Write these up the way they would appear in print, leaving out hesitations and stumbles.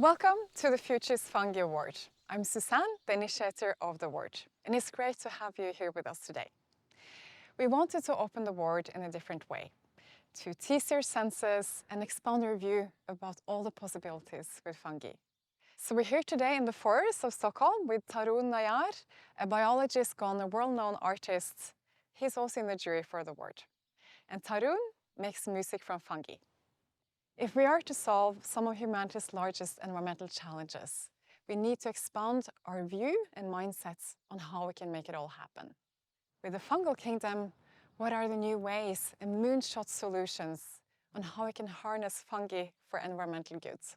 Welcome to the Future's Fungi Award. I'm Suzanne, the initiator of the award, and it's great to have you here with us today. We wanted to open the award in a different way, to tease your senses and expand your view about all the possibilities with fungi. So we're here today in the forests of Stockholm with Tarun Nayar, a biologist gone a world-known artist. He's also in the jury for the award. And Tarun makes music from fungi. If we are to solve some of humanity's largest environmental challenges, we need to expand our view and mindsets on how we can make it all happen. With the fungal kingdom, what are the new ways and moonshot solutions on how we can harness fungi for environmental goods?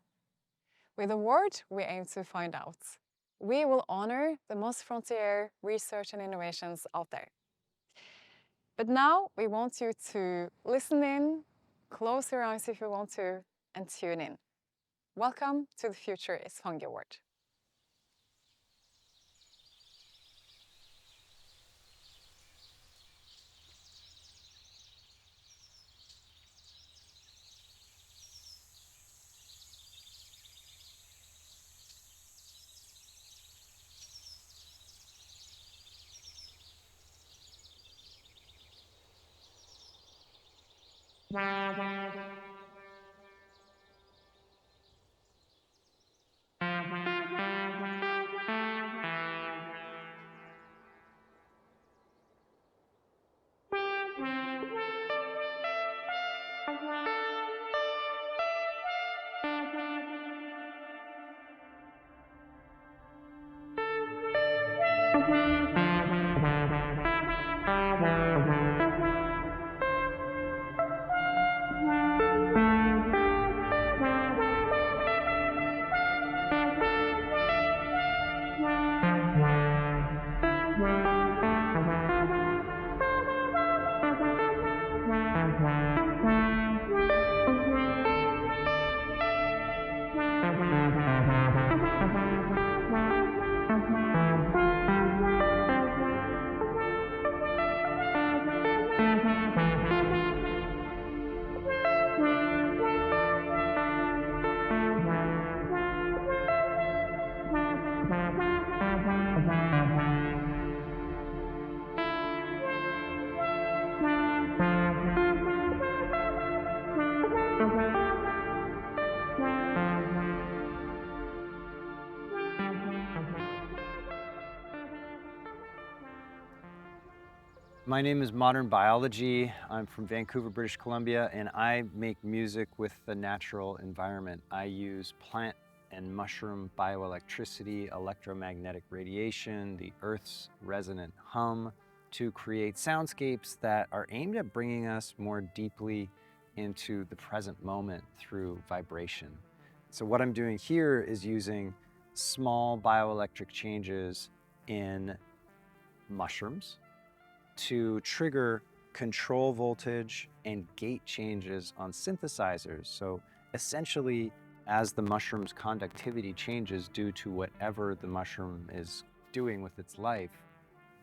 With the award, we aim to find out. We will honor the most frontier research and innovations out there. But now we want you to listen in, close your eyes if you want to, and tune in. Welcome to the Future is Fungi Award. My name is Modern Biology. I'm from Vancouver, British Columbia, and I make music with the natural environment. I use plant and mushroom bioelectricity, electromagnetic radiation, the Earth's resonant hum to create soundscapes that are aimed at bringing us more deeply into the present moment through vibration. So what I'm doing here is using small bioelectric changes in mushrooms to trigger control voltage and gate changes on synthesizers. So essentially, as the mushroom's conductivity changes due to whatever the mushroom is doing with its life,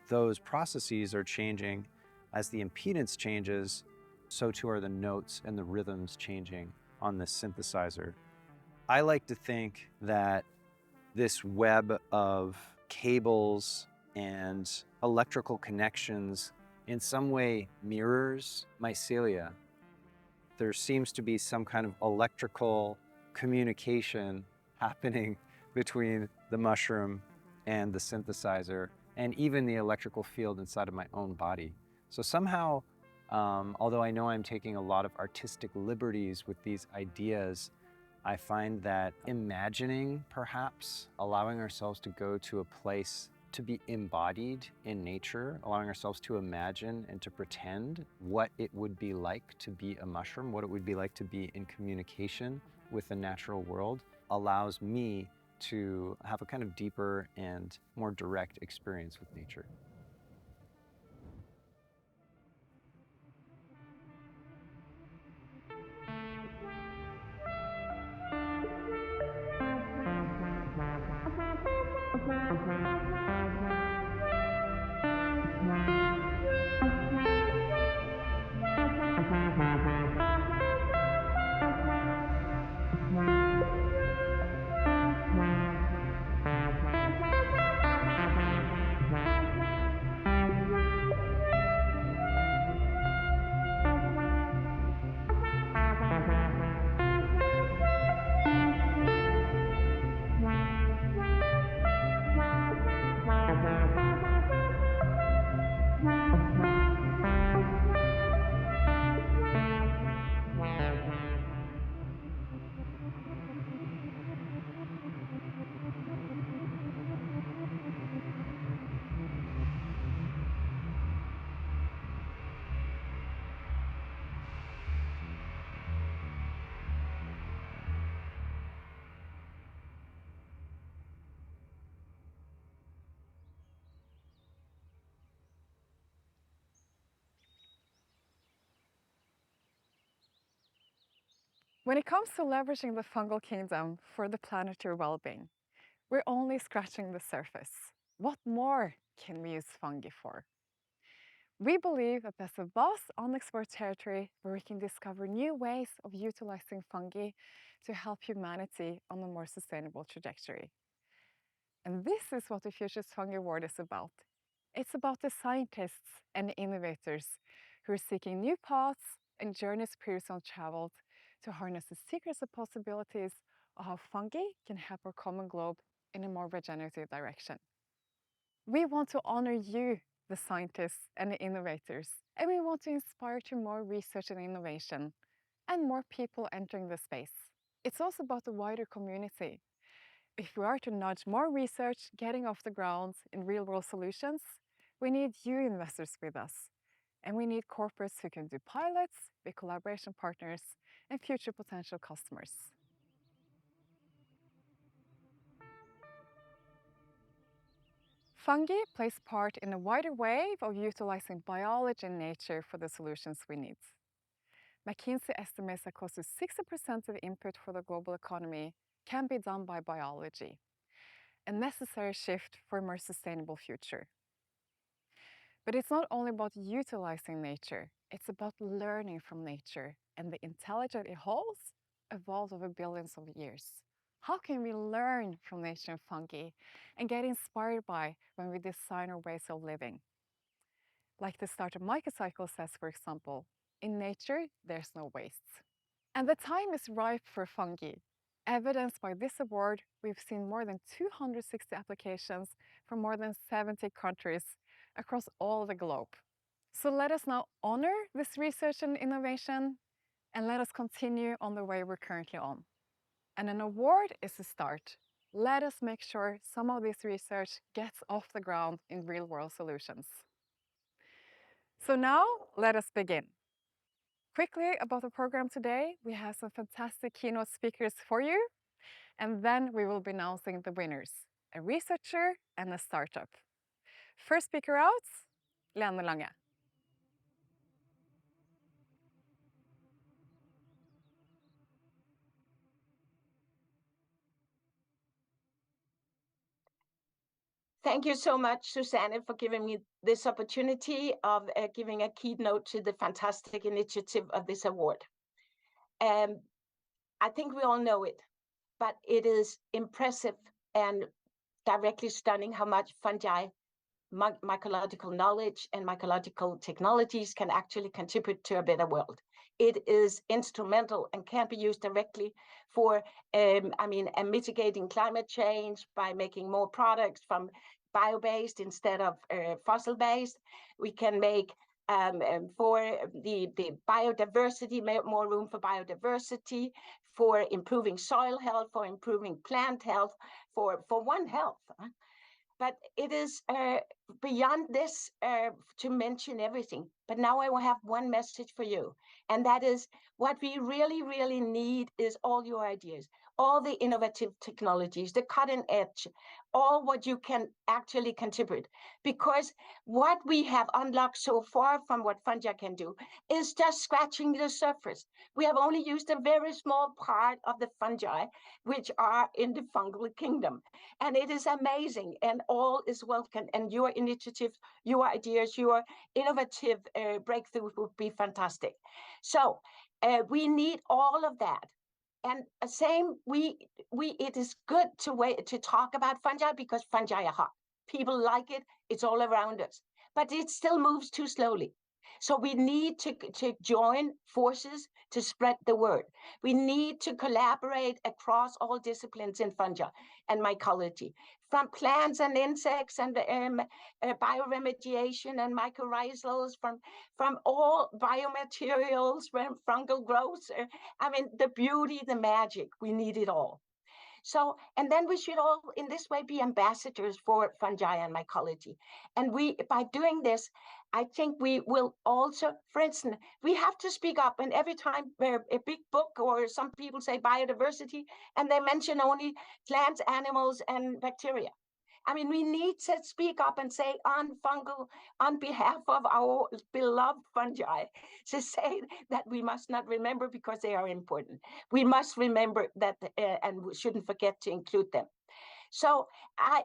those processes are changing. As the impedance changes, so too are the notes and the rhythms changing on this synthesizer. I like to think that this web of cables and electrical connections in some way mirrors mycelia. There seems to be some kind of electrical communication happening between the mushroom and the synthesizer, and even the electrical field inside of my own body. So somehow, although I know I'm taking a lot of artistic liberties with these ideas, I find that imagining, perhaps, allowing ourselves to go to a place to be embodied in nature, allowing ourselves to imagine and to pretend what it would be like to be a mushroom, what it would be like to be in communication with the natural world, allows me to have a kind of deeper and more direct experience with nature. When it comes to leveraging the fungal kingdom for the planetary well-being, we're only scratching the surface. What more can we use fungi for? We believe that there's a vast unexplored territory where we can discover new ways of utilizing fungi to help humanity on a more sustainable trajectory. And this is what the Future's Fungi Award is about. It's about the scientists and the innovators who are seeking new paths and journeys previously untraveled to harness the secrets and possibilities of how fungi can help our common globe in a more regenerative direction. We want to honor you, the scientists and the innovators, and we want to inspire to more research and innovation and more people entering the space. It's also about the wider community. If we are to nudge more research getting off the ground in real-world solutions, we need you investors with us. And we need corporates who can do pilots, be collaboration partners, and future potential customers. Fungi plays part in a wider wave of utilizing biology and nature for the solutions we need. McKinsey estimates that close to 60% of input for the global economy can be done by biology, a necessary shift for a more sustainable future. But it's not only about utilizing nature, it's about learning from nature and the intelligence it holds evolved over billions of years. How can we learn from nature and fungi and get inspired by when we design our ways of living? Like the starter microcycle says, for example, in nature, there's no waste. And the time is ripe for fungi. Evidenced by this award, we've seen more than 260 applications from more than 70 countries across all the globe. So let us now honor this research and innovation, and let us continue on the way we're currently on. And an award is a start. Let us make sure some of this research gets off the ground in real-world solutions. So now, let us begin. Quickly about the program today, we have some fantastic keynote speakers for you, and then we will be announcing the winners, a researcher and a startup. First speaker out, Lene Lange. Thank you so much, Susanne, for giving me this opportunity of giving a keynote to the fantastic initiative of this award. I think we all know it, but it is impressive and directly stunning how much fungi, mycological knowledge and mycological technologies can actually contribute to a better world. It is instrumental and can be used directly for, mitigating climate change by making more products from bio-based instead of fossil-based. We can make for the biodiversity, more room for biodiversity, for improving soil health, for improving plant health, for One Health. But it is beyond this to mention everything. But now I will have one message for you. And that is what we really, really need is all your ideas, all the innovative technologies, the cutting edge, all what you can actually contribute. Because what we have unlocked so far from what fungi can do is just scratching the surface. We have only used a very small part of the fungi, which are in the fungal kingdom. And it is amazing, and all is welcome. And your initiatives, your ideas, your innovative breakthroughs would be fantastic. So we need all of that. And it is good to talk about fungi because fungi are hot. People like it. It's all around us, but it still moves too slowly. So we need to join forces to spread the word. We need to collaborate across all disciplines in fungi and mycology, from plants and insects and bioremediation and mycorrhizals, from all biomaterials, from fungal growth. The beauty, the magic, we need it all. So, and then we should all in this way be ambassadors for fungi and mycology. And by doing this, I think we will also, for instance, we have to speak up. And every time a big book or some people say biodiversity, and they mention only plants, animals, and bacteria. I mean, we need to speak up and say on behalf of our beloved fungi, to say that we must not remember because they are important. We must remember that, and we shouldn't forget to include them. So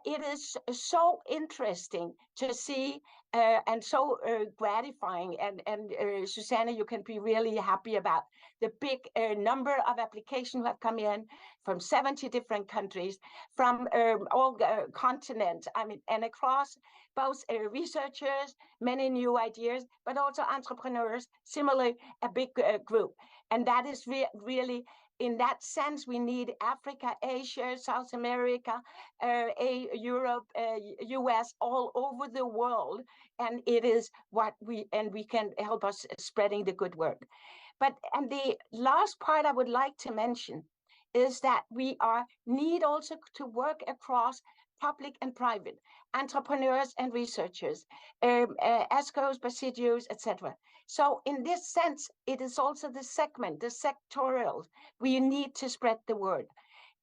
it is so interesting to see, and so gratifying. And Susanna, you can be really happy about the big number of applications who have come in from 70 different countries, from all continents. I mean, and across both researchers, many new ideas, but also entrepreneurs. Similarly, a big group, and that is really. In that sense, we need Africa, Asia, South America, Europe, US, all over the world, and it is what we can help us spreading the good work. And the last part I would like to mention is that we need also to work across public and private, entrepreneurs and researchers, ESCOs, Basidios, etc. So in this sense, it is also the segment, the sectorial, we need to spread the word.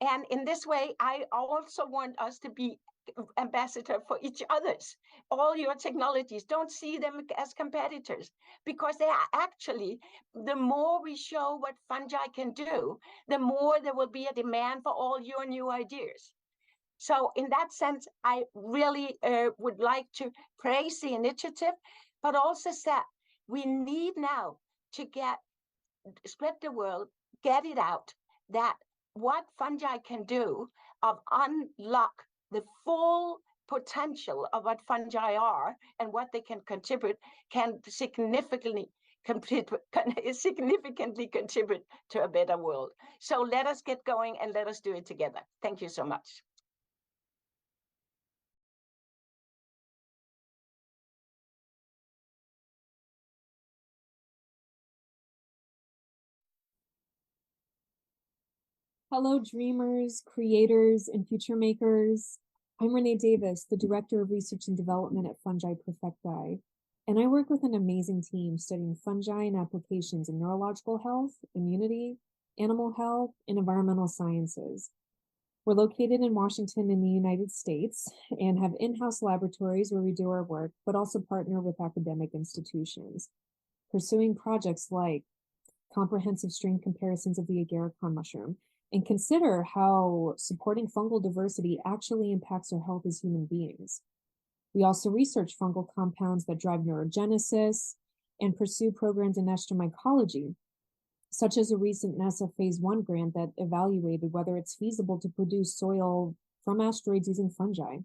And in this way, I also want us to be ambassador for each other's. All your technologies, don't see them as competitors, because they are actually, the more we show what fungi can do, the more there will be a demand for all your new ideas. So in that sense, I really would like to praise the initiative, but also say we need now to spread the word, get it out, that what fungi can do of unlock the full potential of what fungi are and what they can contribute can significantly contribute to a better world. So let us get going and let us do it together. Thank you so much. Hello, dreamers, creators, and future makers. I'm Renee Davis, the Director of Research and Development at Fungi Perfecti, and I work with an amazing team studying fungi and applications in neurological health, immunity, animal health, and environmental sciences. We're located in Washington in the United States and have in-house laboratories where we do our work, but also partner with academic institutions, pursuing projects like comprehensive strain comparisons of the agarikon mushroom, and consider how supporting fungal diversity actually impacts our health as human beings. We also research fungal compounds that drive neurogenesis and pursue programs in astromycology, such as a recent NASA Phase 1 grant that evaluated whether it's feasible to produce soil from asteroids using fungi.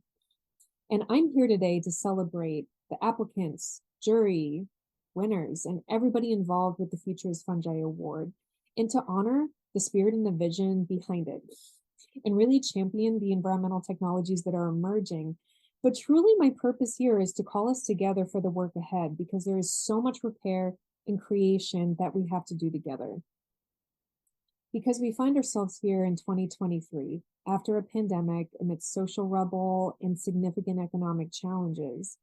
And I'm here today to celebrate the applicants, jury, winners, and everybody involved with the Futures Fungi Award, and to honor the spirit and the vision behind it, and really champion the environmental technologies that are emerging. But truly, my purpose here is to call us together for the work ahead, because there is so much repair and creation that we have to do together. Because we find ourselves here in 2023, after a pandemic, amidst social rubble and significant economic challenges.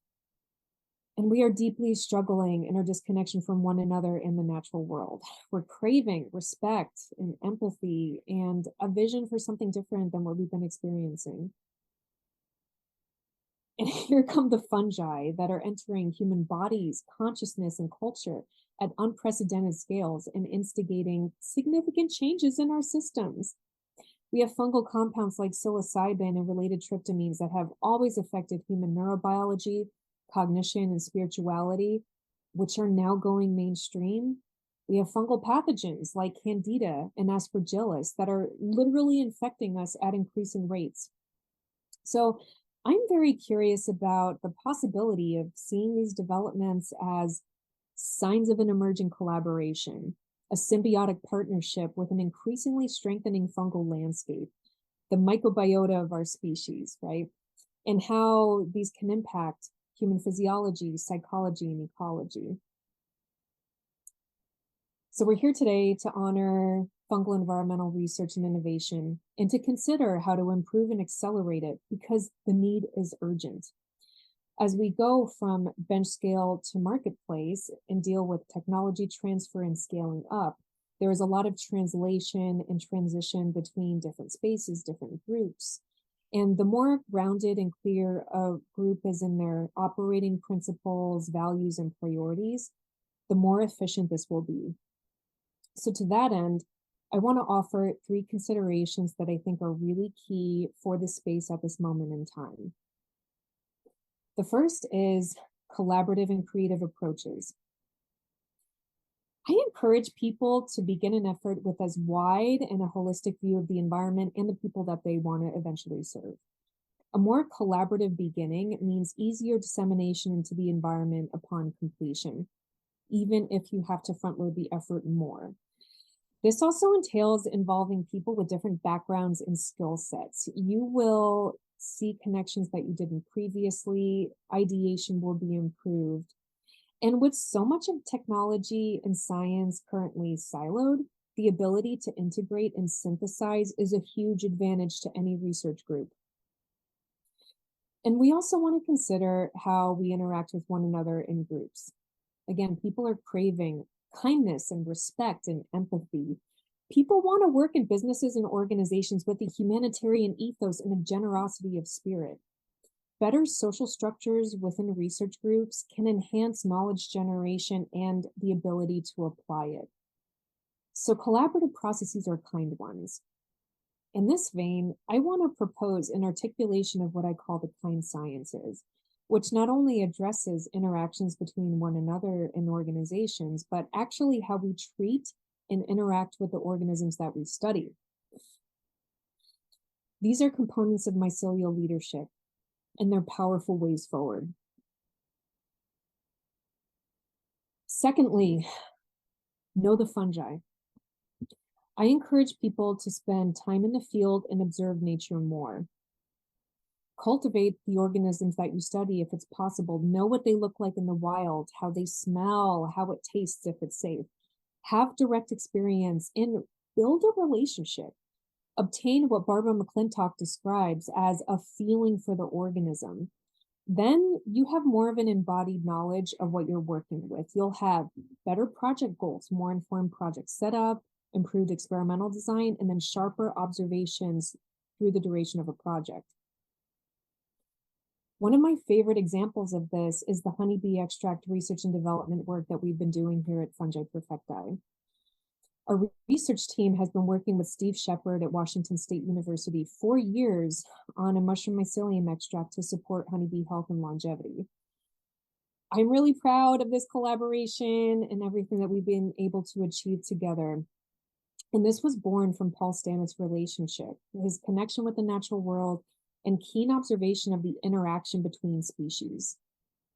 And we are deeply struggling in our disconnection from one another in the natural world. We're craving respect and empathy and a vision for something different than what we've been experiencing. And here come the fungi that are entering human bodies, consciousness, and culture at unprecedented scales and instigating significant changes in our systems. We have fungal compounds like psilocybin and related tryptamines that have always affected human neurobiology, cognition, and spirituality, which are now going mainstream. We have fungal pathogens like Candida and Aspergillus that are literally infecting us at increasing rates. So I'm very curious about the possibility of seeing these developments as signs of an emerging collaboration, a symbiotic partnership with an increasingly strengthening fungal landscape, the microbiota of our species, right? And how these can impact human physiology, psychology, and ecology. So we're here today to honor fungal environmental research and innovation, and to consider how to improve and accelerate it, because the need is urgent. As we go from bench scale to marketplace and deal with technology transfer and scaling up, there is a lot of translation and transition between different spaces, different groups. And the more grounded and clear a group is in their operating principles, values, and priorities, the more efficient this will be. So to that end, I want to offer 3 considerations that I think are really key for the space at this moment in time. The first is collaborative and creative approaches. I encourage people to begin an effort with as wide and a holistic view of the environment and the people that they want to eventually serve. A more collaborative beginning means easier dissemination into the environment upon completion, even if you have to front load the effort more. This also entails involving people with different backgrounds and skill sets. You will see connections that you didn't previously, ideation will be improved. And with so much of technology and science currently siloed, the ability to integrate and synthesize is a huge advantage to any research group. And we also want to consider how we interact with one another in groups. Again, people are craving kindness and respect and empathy. People want to work in businesses and organizations with a humanitarian ethos and a generosity of spirit. Better social structures within research groups can enhance knowledge generation and the ability to apply it. So collaborative processes are kind ones. In this vein, I want to propose an articulation of what I call the kind sciences, which not only addresses interactions between one another in organizations, but actually how we treat and interact with the organisms that we study. These are components of mycelial leadership, and they're powerful ways forward. Secondly, know the fungi. I encourage people to spend time in the field and observe nature more. Cultivate the organisms that you study if it's possible. Know what they look like in the wild, how they smell, how it tastes if it's safe. Have direct experience and build a relationship. Obtain what Barbara McClintock describes as a feeling for the organism. Then you have more of an embodied knowledge of what you're working with. You'll have better project goals, more informed project setup, improved experimental design, and then sharper observations through the duration of a project. One of my favorite examples of this is the honeybee extract research and development work that we've been doing here at Fungi Perfecti. Our research team has been working with Steve Shepard at Washington State University for years on a mushroom mycelium extract to support honeybee health and longevity. I'm really proud of this collaboration and everything that we've been able to achieve together. And this was born from Paul Stannett's relationship, his connection with the natural world, and keen observation of the interaction between species.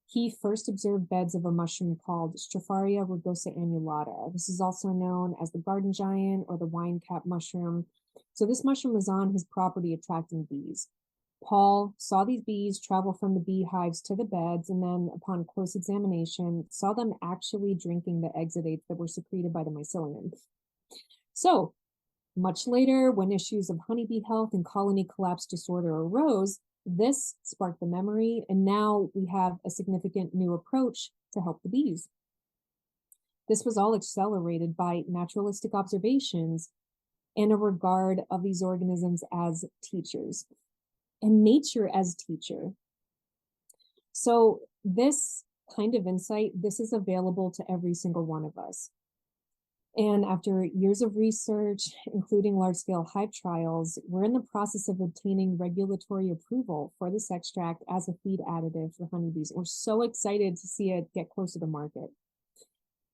He first observed beds of a mushroom called Stropharia rugosa annulata. This is also known as the garden giant or the wine cap mushroom. So this mushroom was on his property attracting bees. Paul saw these bees travel from the beehives to the beds, and then upon close examination, saw them actually drinking the exudates that were secreted by the mycelium. So much later, when issues of honeybee health and colony collapse disorder arose, this sparked the memory, and now we have a significant new approach to help the bees. This was all accelerated by naturalistic observations and a regard of these organisms as teachers and nature as teacher. So this kind of insight, this is available to every single one of us. And after years of research, including large-scale hive trials, we're in the process of obtaining regulatory approval for this extract as a feed additive for honeybees. We're so excited to see it get closer to market.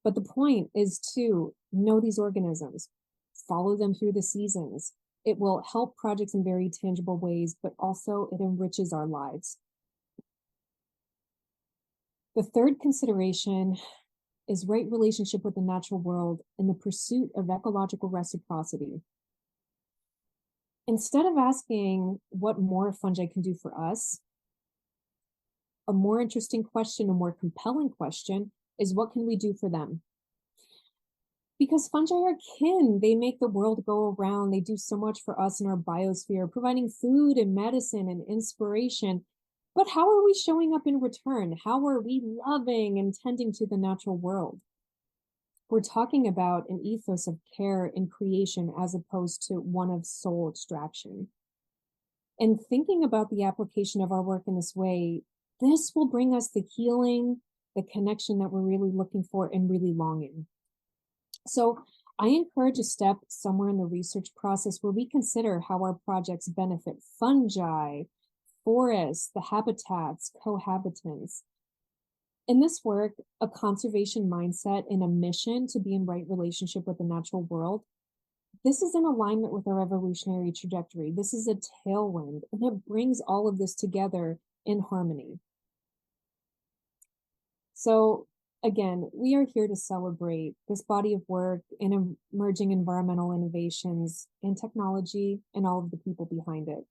But the point is to know these organisms, follow them through the seasons. It will help projects in very tangible ways, but also it enriches our lives. The third consideration is right relationship with the natural world in the pursuit of ecological reciprocity. Instead of asking what more fungi can do for us, a more interesting question, a more compelling question is what can we do for them? Because fungi are kin, they make the world go around, they do so much for us in our biosphere, providing food and medicine and inspiration. But how are we showing up in return? How are we loving and tending to the natural world? We're talking about an ethos of care and creation as opposed to one of soul extraction. And thinking about the application of our work in this way, this will bring us the healing, the connection that we're really looking for and really longing. So I encourage a step somewhere in the research process where we consider how our projects benefit fungi, forests, the habitats, cohabitants. In this work, a conservation mindset and a mission to be in right relationship with the natural world, this is in alignment with our evolutionary trajectory. This is a tailwind, and it brings all of this together in harmony. So again, we are here to celebrate this body of work and emerging environmental innovations in technology and all of the people behind it.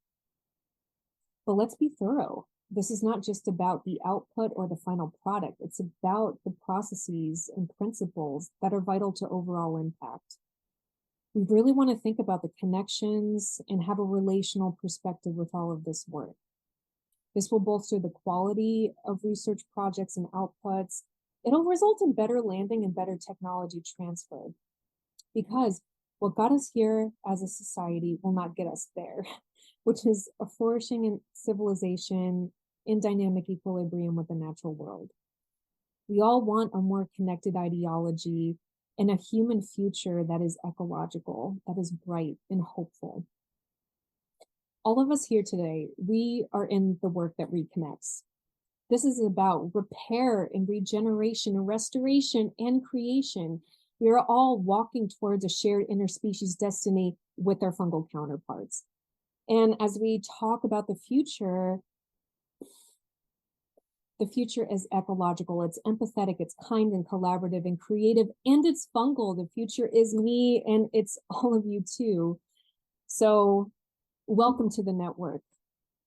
But let's be thorough. This is not just about the output or the final product. It's about the processes and principles that are vital to overall impact. We really want to think about the connections and have a relational perspective with all of this work. This will bolster the quality of research projects and outputs. It'll result in better landing and better technology transfer, because what got us here as a society will not get us there, which is a flourishing in civilization in dynamic equilibrium with the natural world. We all want a more connected ideology and a human future that is ecological, that is bright and hopeful. All of us here today, we are in the work that reconnects. This is about repair and regeneration and restoration and creation. We are all walking towards a shared interspecies destiny with our fungal counterparts. And as we talk about the future is ecological, it's empathetic, it's kind and collaborative and creative, and it's fungal. The future is me and it's all of you too. So welcome to the network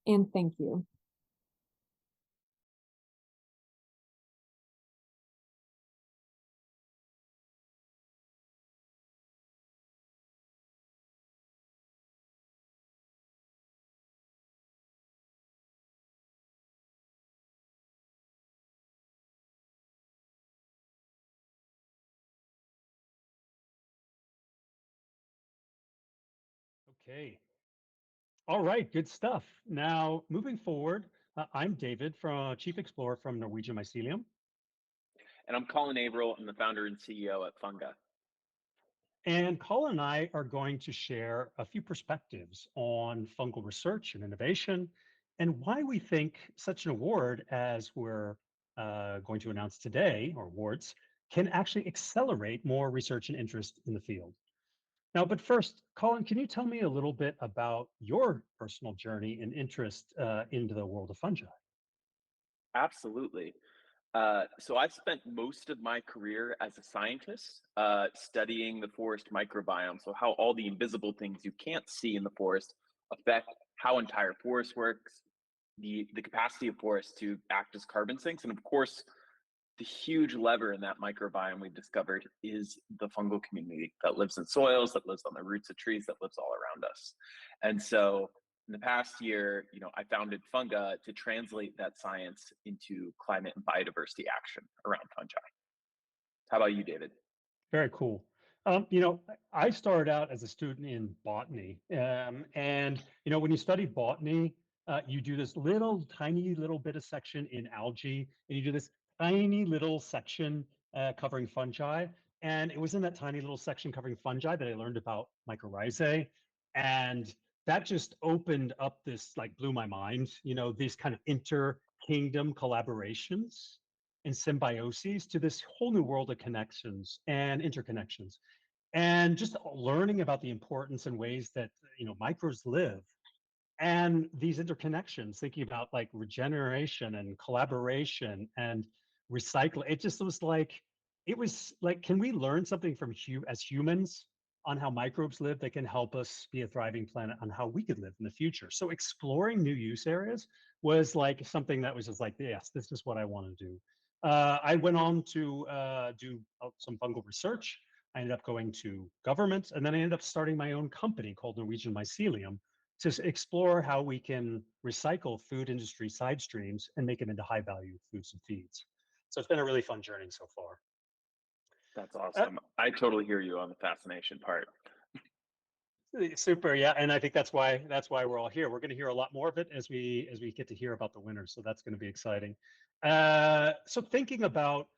and thank you. Okay. All right. Good stuff. Now, moving forward, I'm David, Chief Explorer from Norwegian Mycelium. And I'm Colin Averill. I'm the founder and CEO at Fungi. And Colin and I are going to share a few perspectives on fungal research and innovation and why we think such an award as we're going to announce today, or awards, can actually accelerate more research and interest in the field. Now, but first, Colin, can you tell me a little bit about your personal journey and interest into the world of fungi? Absolutely. So I spent most of my career as a scientist studying the forest microbiome. So how all the invisible things you can't see in the forest affect how entire forest works, the capacity of forests to act as carbon sinks, and of course, the huge lever in that microbiome we've discovered is the fungal community that lives in soils, that lives on the roots of trees, that lives all around us. And so in the past year, I founded Funga to translate that science into climate and biodiversity action around fungi. How about you, David? Very cool. I started out as a student in botany, and when you study botany, you do this tiny little bit of section in algae, and you do this tiny little section covering fungi. And it was in that tiny little section covering fungi that I learned about mycorrhizae, and that just opened up this, like, blew my mind. These kind of inter-kingdom collaborations and symbioses to this whole new world of connections and interconnections, and just learning about the importance and ways that microbes live, and these interconnections, thinking about like regeneration and collaboration and recycle. It was like, can we learn something from as humans on how microbes live that can help us be a thriving planet on how we could live in the future? So exploring new use areas was like something that was just like, yes, this is what I want to do. I went on to do some fungal research. I ended up going to government, and then I ended up starting my own company called Norwegian Mycelium to explore how we can recycle food industry side streams and make them into high value foods and feeds. So it's been a really fun journey so far. That's awesome. I totally hear you on the fascination part. Super, yeah, and I think that's why we're all here. We're going to hear a lot more of it as we get to hear about the winners, so that's going to be exciting. So thinking about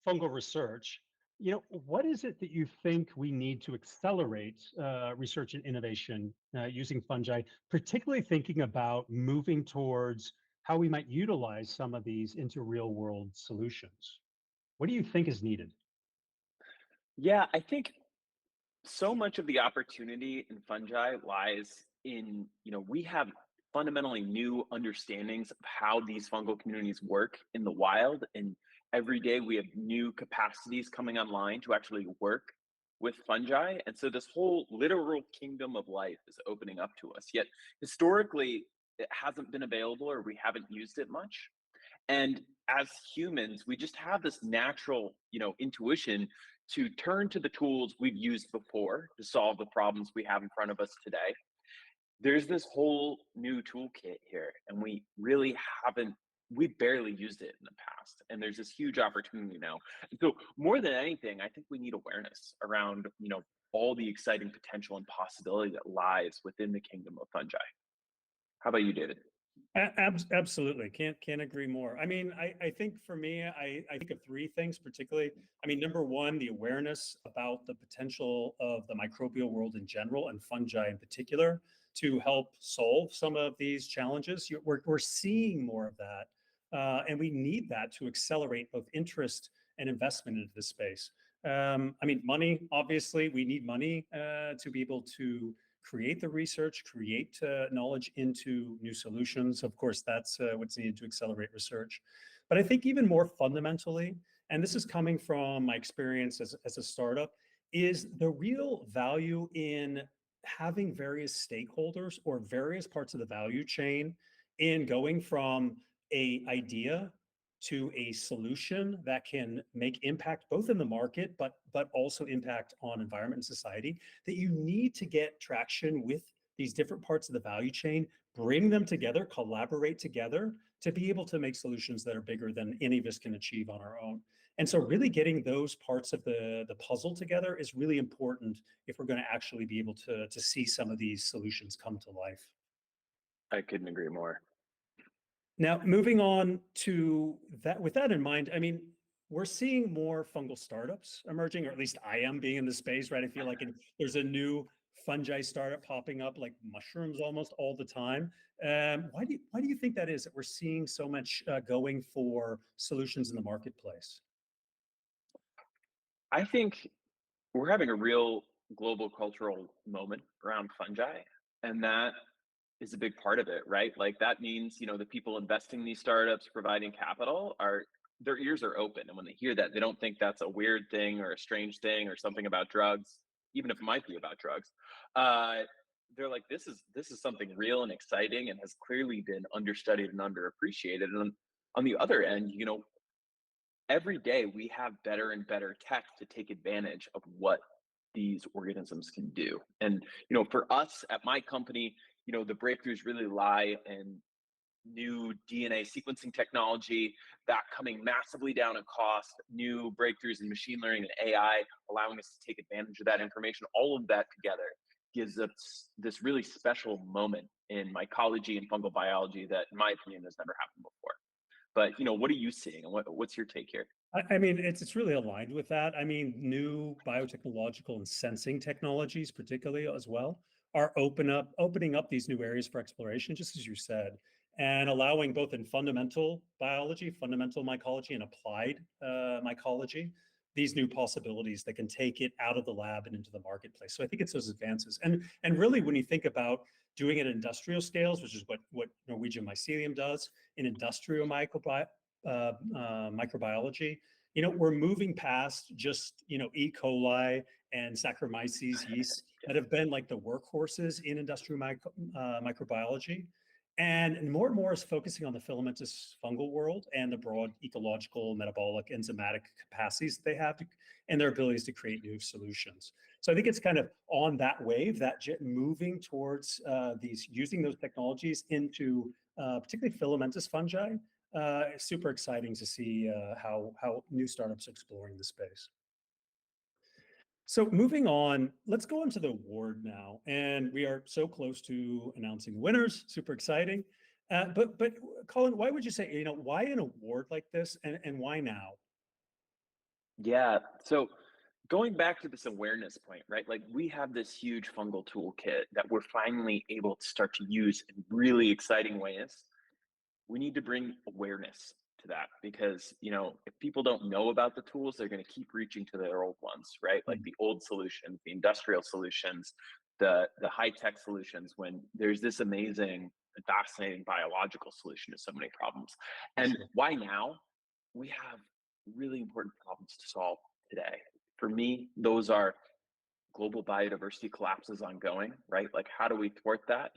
fungal research, what is it that you think we need to accelerate research and innovation using fungi, particularly thinking about moving towards how we might utilize some of these into real world solutions? What do you think is needed? Yeah, I think so much of the opportunity in fungi lies in, we have fundamentally new understandings of how these fungal communities work in the wild. And every day we have new capacities coming online to actually work with fungi. And so this whole literal kingdom of life is opening up to us. Yet historically, it hasn't been available or we haven't used it much. And as humans, we just have this natural, intuition to turn to the tools we've used before to solve the problems we have in front of us today. There's this whole new toolkit here, and we barely used it in the past. And there's this huge opportunity now. And so more than anything, I think we need awareness around, all the exciting potential and possibility that lies within the kingdom of fungi. How about you, David? Absolutely. Can't agree more. I mean, I think for me, I think of three things particularly. I mean, number one, the awareness about the potential of the microbial world in general and fungi in particular to help solve some of these challenges. We're seeing more of that. And we need that to accelerate both interest and investment into this space. I mean, money, obviously, we need money to be able to create the research, create knowledge into new solutions. Of course, that's what's needed to accelerate research. But I think even more fundamentally, and this is coming from my experience as a startup, is the real value in having various stakeholders or various parts of the value chain in going from a idea to a solution that can make impact both in the market but also impact on environment and society, that you need to get traction with these different parts of the value chain, bring them together, collaborate together to be able to make solutions that are bigger than any of us can achieve on our own. And so really getting those parts of the puzzle together is really important if we're going to actually be able to see some of these solutions come to life. I couldn't agree more. Now, moving on to that, with that in mind, I mean, we're seeing more fungal startups emerging, or at least I am being in the space, right? I feel like there's a new fungi startup popping up like mushrooms almost all the time. Why do you think that is, that we're seeing so much going for solutions in the marketplace? I think we're having a real global cultural moment around fungi, and that is a big part of it, right? Like that means, the people investing in these startups, providing capital, are their ears are open, and when they hear that, they don't think that's a weird thing or a strange thing or something about drugs, even if it might be about drugs. Uh, they're like, this is something real and exciting, and has clearly been understudied and underappreciated. And on the other end, every day we have better and better tech to take advantage of what these organisms can do. And for us at my company, the breakthroughs really lie in new DNA sequencing technology, that coming massively down in cost, new breakthroughs in machine learning and AI, allowing us to take advantage of that information. All of that together gives us this really special moment in mycology and fungal biology that, in my opinion, has never happened before. But what are you seeing, and what's your take here? I mean, it's really aligned with that. I mean, new biotechnological and sensing technologies, particularly as well, are opening up these new areas for exploration, just as you said, and allowing both in fundamental biology, fundamental mycology, and applied mycology, these new possibilities that can take it out of the lab and into the marketplace. So I think it's those advances, and really when you think about doing it at industrial scales, which is what Norwegian mycelium does in industrial microbiology, we're moving past just, E. coli and Saccharomyces yeast that have been like the workhorses in industrial microbiology. And more is focusing on the filamentous fungal world and the broad ecological, metabolic, enzymatic capacities that they have and their abilities to create new solutions. So I think it's kind of on that wave, that moving towards using those technologies into particularly filamentous fungi. It's super exciting to see how new startups are exploring the space. So moving on, let's go into the award now. And we are so close to announcing the winners. Super exciting. But Colin, why would you say, why an award like this and why now? Yeah. So going back to this awareness point, right? Like we have this huge fungal toolkit that we're finally able to start to use in really exciting ways. We need to bring awareness to that because, if people don't know about the tools, they're going to keep reaching to their old ones, right? Like Mm. the old solutions, the industrial solutions, the high-tech solutions, when there's this amazing, fascinating biological solution to so many problems. And Sure. why now? We have really important problems to solve today. For me, those are global biodiversity collapse is ongoing, right? Like, how do we thwart that?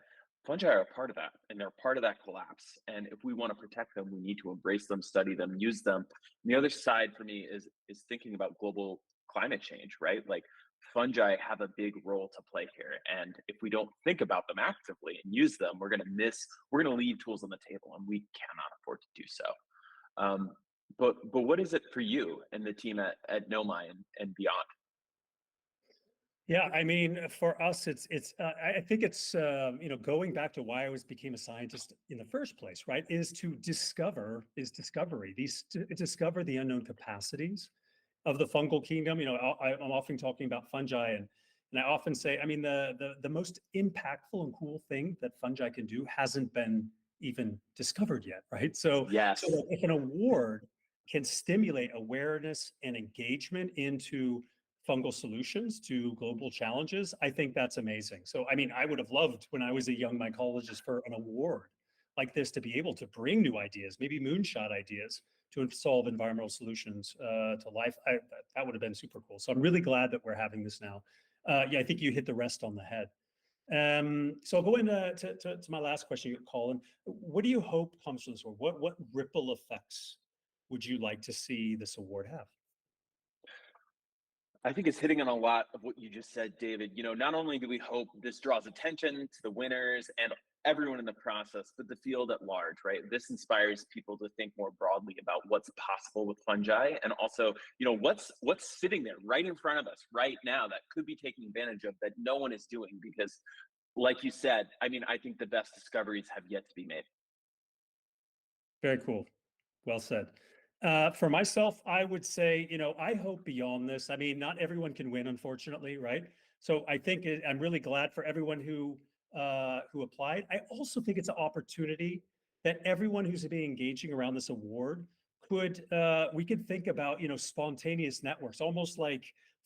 Fungi are a part of that, and they're part of that collapse. And if we want to protect them, we need to embrace them, study them, use them. And the other side for me is thinking about global climate change, right? Like fungi have a big role to play here, and if we don't think about them actively and use them, we're going to leave tools on the table, and we cannot afford to do so. Um, but what is it for you and the team at Nomai and beyond? Yeah, I mean, for us, I think it's going back to why became a scientist in the first place, right? Is discovery, to discover the unknown capacities of the fungal kingdom. I'm often talking about fungi, and I often say, I mean, the most impactful and cool thing that fungi can do hasn't been even discovered yet, right? So Yes. like, if an award can stimulate awareness and engagement into fungal solutions to global challenges, I think that's amazing. So, I mean, I would have loved when I was a young mycologist for an award like this to be able to bring new ideas, maybe moonshot ideas to solve environmental solutions to life. That would have been super cool. So I'm really glad that we're having this now. Yeah, I think you hit the rest on the head. So I'll go into to my last question, Colin. What do you hope comes from this award? What ripple effects would you like to see this award have? I think it's hitting on a lot of what you just said, David. Not only do we hope this draws attention to the winners and everyone in the process, but the field at large, right? This inspires people to think more broadly about what's possible with fungi, and also, what's sitting there right in front of us right now that could be taken advantage of that no one is doing because, like you said, I mean, I think the best discoveries have yet to be made. Very cool. Well said. For myself, I would say, I hope beyond this. I mean, not everyone can win, unfortunately, right? So I think I'm really glad for everyone who applied. I also think it's an opportunity that everyone who's being engaging around this award we could think about, spontaneous networks, almost like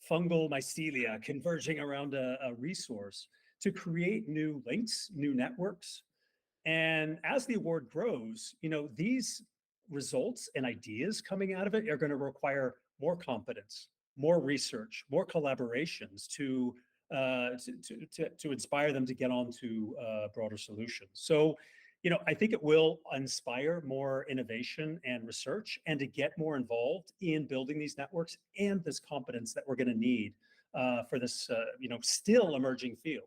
fungal mycelia converging around a resource to create new links, new networks. And as the award grows, these results and ideas coming out of it are going to require more competence, more research, more collaborations to inspire them to get on to broader solutions. So, I think it will inspire more innovation and research, and to get more involved in building these networks and this competence that we're going to need for this, still emerging field.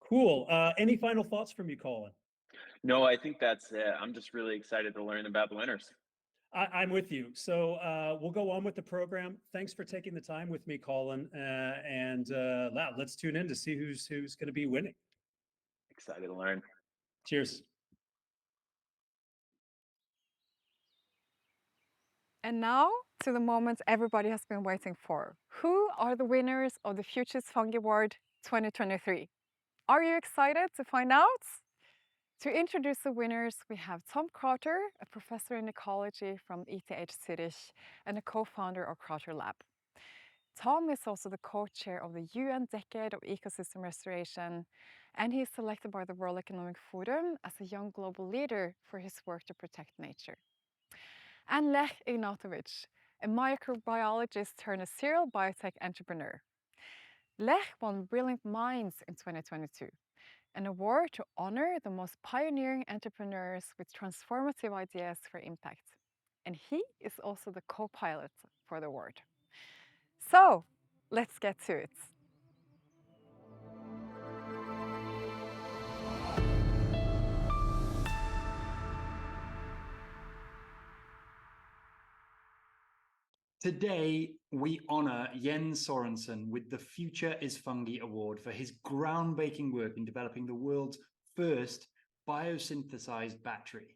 Cool. Any final thoughts from you, Colin? No, I think that's it. I'm just really excited to learn about the winners. I'm with you. So we'll go on with the program. Thanks for taking the time with me, Colin. And let's tune in to see who's going to be winning. Excited to learn. Cheers. And now to the moment everybody has been waiting for. Who are the winners of the Futures Fungi Award 2023? Are you excited to find out? To introduce the winners, we have Tom Carter, a professor in ecology from ETH Zurich and a co-founder of Carter Lab. Tom is also the co-chair of the UN Decade of Ecosystem Restoration, and he's selected by the World Economic Forum as a young global leader for his work to protect nature. And Lech Ignatovic, a microbiologist turned a serial biotech entrepreneur. Lech won Brilliant Minds in 2022, an award to honor the most pioneering entrepreneurs with transformative ideas for impact. And he is also the co-pilot for the award. So, let's get to it. Today, we honor Jens Sorensen with the Future is Fungi Award for his groundbreaking work in developing the world's first biosynthesized battery.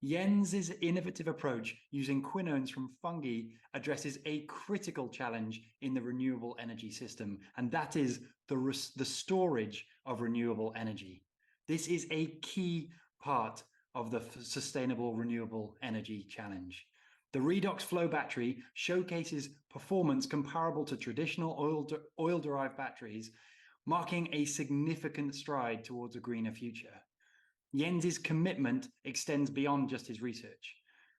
Jens's innovative approach using quinones from fungi addresses a critical challenge in the renewable energy system, and that is the storage of renewable energy. This is a key part of the sustainable renewable energy challenge. The redox flow battery showcases performance comparable to traditional oil-derived batteries, marking a significant stride towards a greener future. Jens's commitment extends beyond just his research.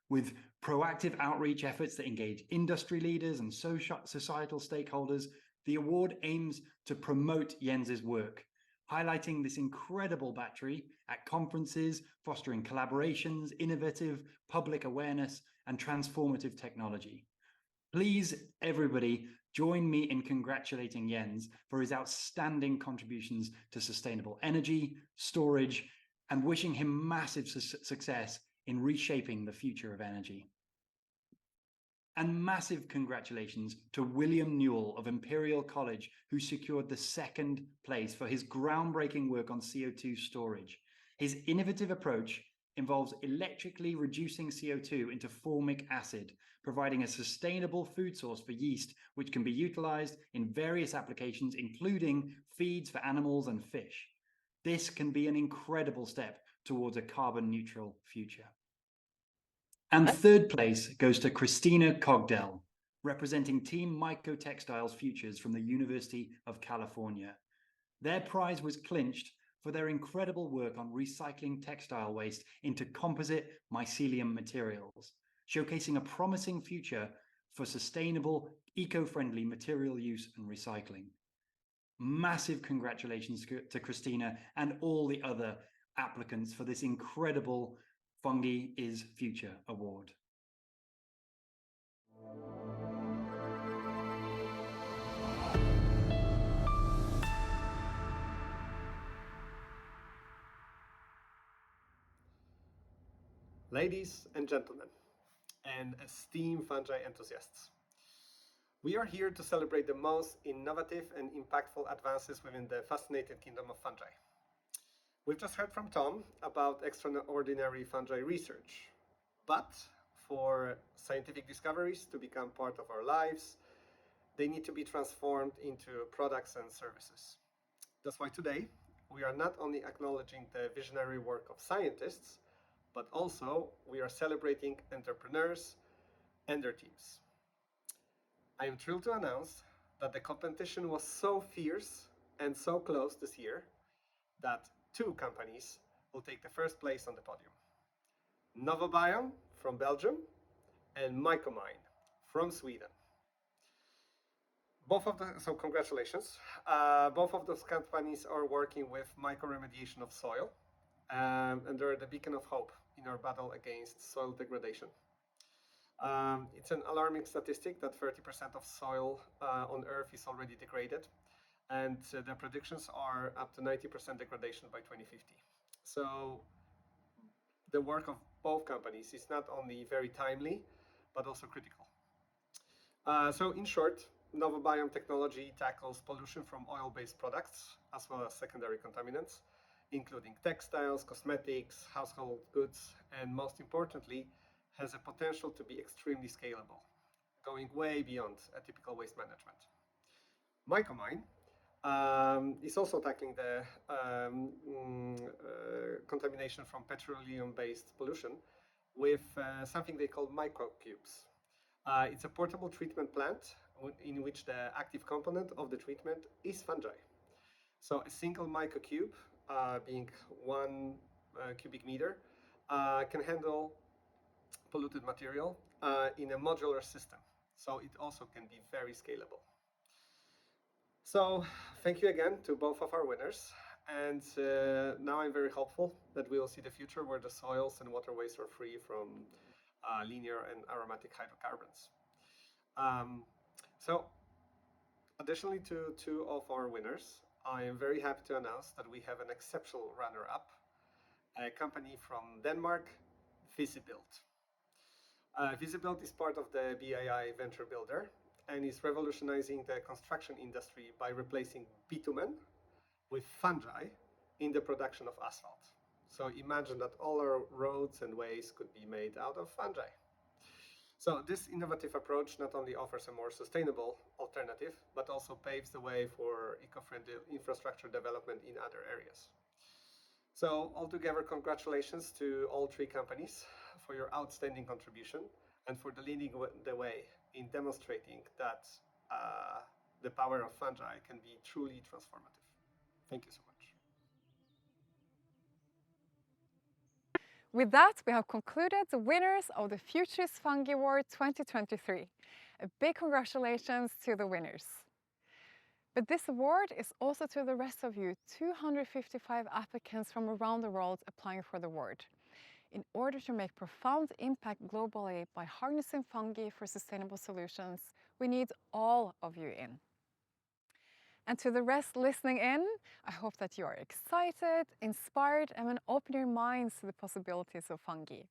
With proactive outreach efforts that engage industry leaders and societal stakeholders, the award aims to promote Jens's work, highlighting this incredible battery at conferences, fostering collaborations, innovative public awareness, and transformative technology. Please, everybody, join me in congratulating Jens for his outstanding contributions to sustainable energy, storage, and wishing him massive success in reshaping the future of energy. And massive congratulations to William Newell of Imperial College, who secured the second place for his groundbreaking work on CO2 storage. His innovative approach involves electrically reducing CO2 into formic acid, providing a sustainable food source for yeast, which can be utilized in various applications, including feeds for animals and fish. This can be an incredible step towards a carbon neutral future. And third place goes to Christina Cogdell, representing Team Myco Textiles Futures from the University of California. Their prize was clinched for their incredible work on recycling textile waste into composite mycelium materials, showcasing a promising future for sustainable, eco-friendly material use and recycling. Massive congratulations to Christina and all the other applicants for this incredible Fungi is Future Award. Ladies and gentlemen, and esteemed fungi enthusiasts, we are here to celebrate the most innovative and impactful advances within the fascinating kingdom of fungi. We've just heard from Tom about extraordinary fungi research, but for scientific discoveries to become part of our lives, they need to be transformed into products and services. That's why today we are not only acknowledging the visionary work of scientists, but also we are celebrating entrepreneurs and their teams. I am thrilled to announce that the competition was so fierce and so close this year that two companies will take the first place on the podium. Novobiome from Belgium and Mycomine from Sweden. So congratulations. Both of those companies are working with microremediation of soil, and they're the beacon of hope in our battle against soil degradation. It's an alarming statistic that 30% of soil on Earth is already degraded, and the predictions are up to 90% degradation by 2050. So the work of both companies is not only very timely, but also critical. So in short, Novobiome technology tackles pollution from oil-based products, as well as secondary contaminants, including textiles, cosmetics, household goods, and most importantly, has a potential to be extremely scalable, going way beyond a typical waste management. Mycomine is also tackling the contamination from petroleum-based pollution with something they call microcubes. It's a portable treatment plant in which the active component of the treatment is fungi. So a single microcube, being 1 cubic meter, can handle polluted material in a modular system. So it also can be very scalable. So thank you again to both of our winners. And now I'm very hopeful that we will see the future where the soils and waterways are free from linear and aromatic hydrocarbons. So additionally to two of our winners, I am very happy to announce that we have an exceptional runner-up, a company from Denmark, Visibuild. Visibuild is part of the BII Venture Builder and is revolutionizing the construction industry by replacing bitumen with fungi in the production of asphalt. So imagine that all our roads and ways could be made out of fungi. So this innovative approach not only offers a more sustainable alternative, but also paves the way for eco-friendly infrastructure development in other areas. So altogether, congratulations to all three companies for your outstanding contribution and for leading the way in demonstrating that the power of fungi can be truly transformative. Thank you so much. With that, we have concluded the winners of the Futures Fungi Award 2023. A big congratulations to the winners. But this award is also to the rest of you, 255 applicants from around the world applying for the award. In order to make profound impact globally by harnessing fungi for sustainable solutions, we need all of you in. And to the rest listening in, I hope that you are excited, inspired, and will open your minds to the possibilities of fungi.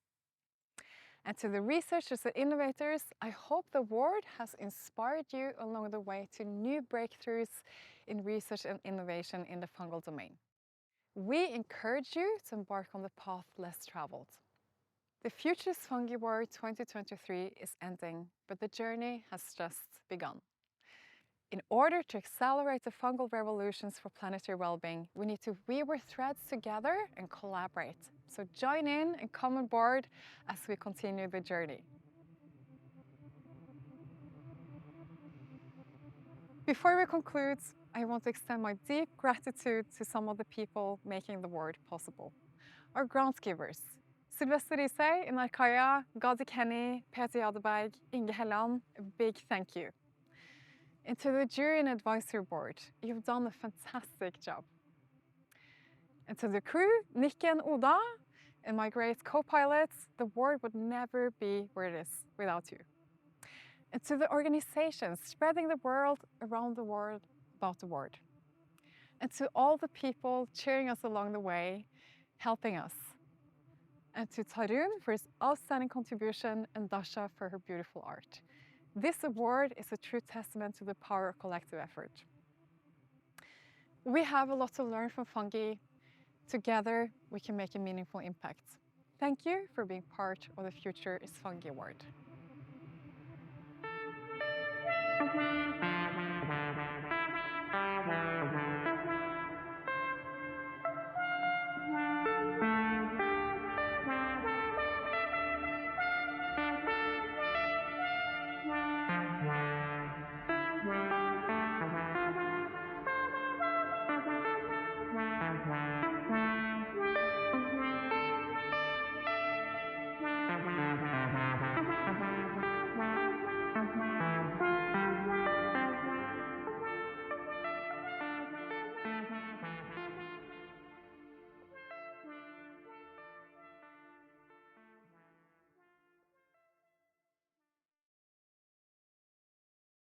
And to the researchers and innovators, I hope the award has inspired you along the way to new breakthroughs in research and innovation in the fungal domain. We encourage you to embark on the path less traveled. The Futures Fungi Award 2023 is ending, but the journey has just begun. In order to accelerate the fungal revolutions for planetary well-being, we need to weave our threads together and collaborate. So join in and come on board as we continue the journey. Before we conclude, I want to extend my deep gratitude to some of the people making the award possible. Our grant givers, Sylvester Risøy in Arkaya, Gadi Kenny, Peter Jadeberg, Inge Helland, a big thank you. And to the jury and advisory board, you've done a fantastic job. And to the crew, Nikki and Oda, and my great co-pilots, the award would never be where it is without you. And to the organizations spreading the word around the world about the award. And to all the people cheering us along the way, helping us. And to Tarun for his outstanding contribution and Dasha for her beautiful art. This award is a true testament to the power of collective effort. We have a lot to learn from fungi. Together, we can make a meaningful impact. Thank you for being part of the Future is Fungi Award.